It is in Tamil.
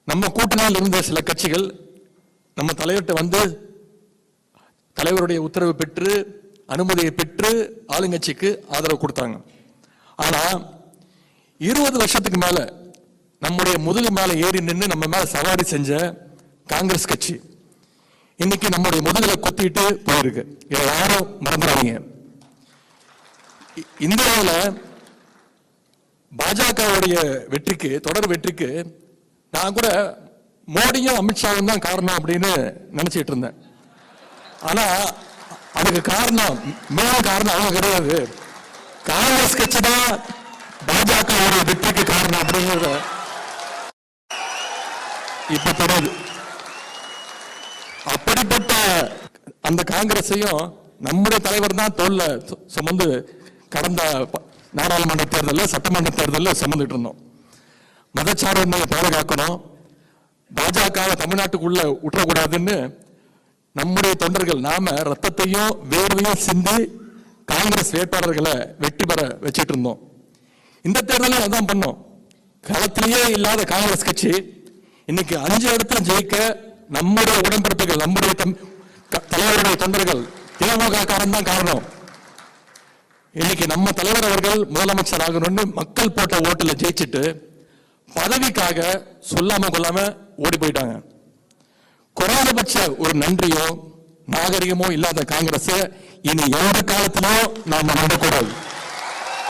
நம்ம கூட்டணியில் இருந்த சில கட்சிகள் நம்ம தலைவர்கிட்ட வந்து தலைவருடைய உத்தரவு பெற்று அனுமதியை பெற்று ஆளுங்கட்சிக்கு ஆதரவு கொடுத்தாங்க. ஆனா 20 வருஷத்துக்கு மேல நம்முடைய முதுகு மேல ஏறி நின்று நம்ம மேல சவாரி செஞ்ச காங்கிரஸ் கட்சி இன்னைக்கு நம்முடைய முதுகுல கொத்திட்டு போயிருக்கு. இதை யாரும் மறந்துடாதீங்க. இந்தியாவில் பாஜகவுடைய வெற்றிக்கு, தொடர் வெற்றிக்கு நான் கூட மோடியும் அமித்ஷாவும் தான் காரணம் அப்படின்னு நினைச்சிட்டு இருந்தேன். ஆனா அதுக்கு காரணம், மேல காரணம் அவங்க கிடையாது, காங்கிரஸ் கட்சி தான் பாஜகவுடைய வெற்றிக்கு காரணம் அப்படிங்கிறத இப்ப தெரியுது. அப்படிப்பட்ட அந்த காங்கிரஸையும் நம்முடைய தலைவர் தான் தோல்ல சுமந்து கடந்த நாடாளுமன்ற தேர்தலில், சட்டமன்ற தேர்தலில் சுமந்துட்டு இருந்தோம். மதச்சார்பின்மையை பாதுகாக்கணும், பாஜகவை தமிழ்நாட்டுக்குள்ள விட்டுறக்கூடாதுன்னு நம்முடைய தொண்டர்கள் நாம ரத்தத்தையும் வேர்வையும் சிந்தி காங்கிரஸ் வேட்பாளர்களை வெற்றி பெற வச்சிட்டு இருந்தோம். இந்த தேர்தலில் அதான் பண்ணோம். களத்திலேயே இல்லாத காங்கிரஸ் கட்சி இன்னைக்கு 5 இடத்துல ஜெயிக்க நம்முடைய உடன்பிறப்புகள், நம்முடைய தலைவருடைய தொண்டர்கள், திமுக காரன் தான் காரணம். இன்னைக்கு நம்ம தலைவர் அவர்கள் முதலமைச்சர் ஆகணும்னு மக்கள் போட்ட ஓட்டுல ஜெயிச்சுட்டு பதவிக்காக சொல்லாம கொள்ளாம ஓடி போயிட்டாங்க. குறைந்தபட்ச ஒரு நன்றியோ நாகரிகமோ இல்லாத காங்கிரஸ் இனி எந்த காலத்திலும் நாம நம்பக்கூடாது.